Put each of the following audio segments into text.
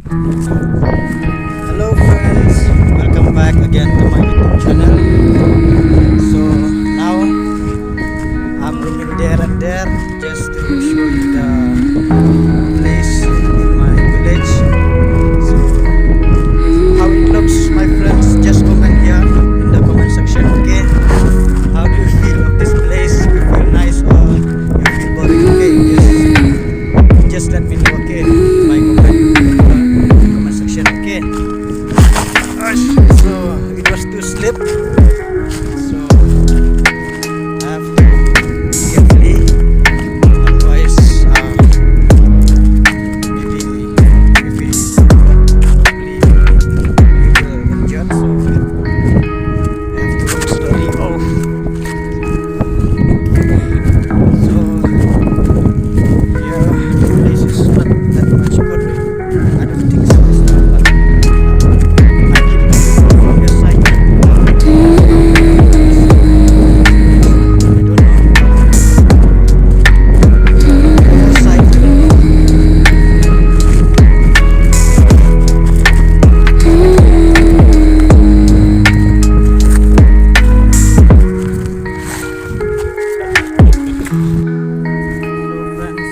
Hello friends, welcome back again to my YouTube channel. So now I'm roaming there and there just to show you the place in my village. So how it looks, my friends, just comment here in the comment section, okay? How do you feel of this place? You feel nice or you feel boring, okay? Just let me know, okay? My comment section, okay? So it was too sleep, so I have to carefully, otherwise maybe probably we will injure. So I have to walk slowly off. So yeah, the place is not that much good. I don't think so. It's not, but I keep looking from the side. I don't know. The side. So friends,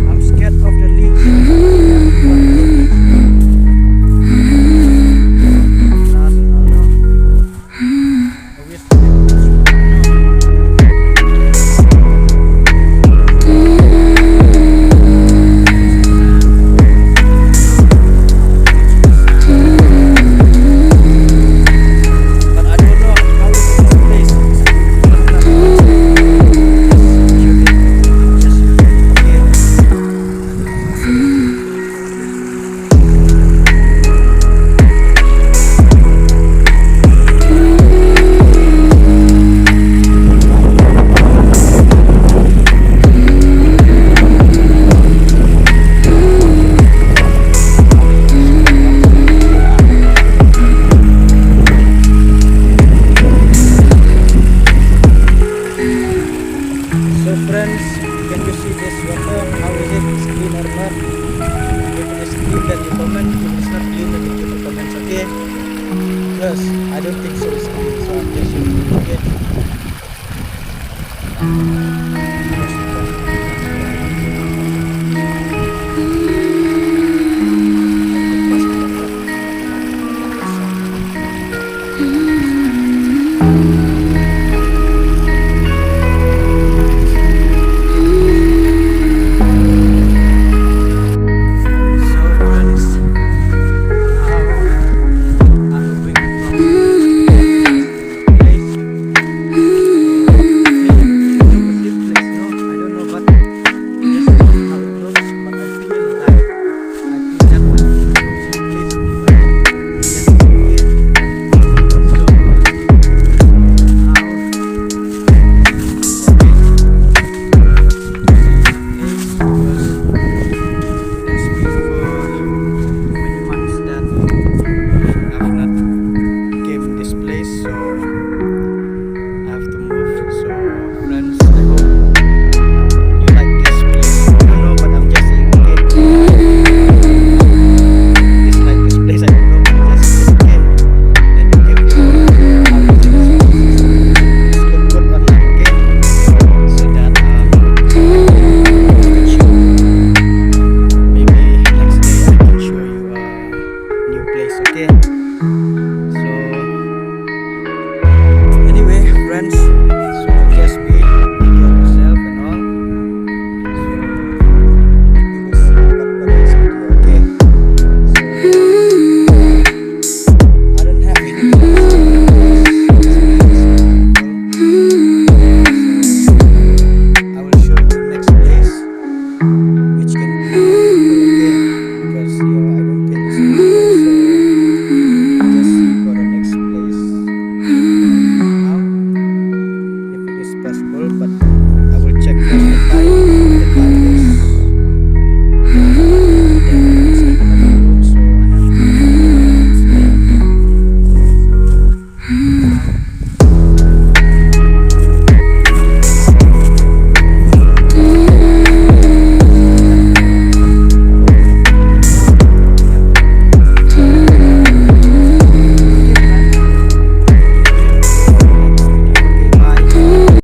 I'm scared of the leaves. But I don't know how is this place. Just So friends, can you see this water? How is it? It's clean or not? If it is clean, then you comment. If it's not clean, then you give a comments, okay? Because I don't think so it's clean, so I'm just showing you, okay?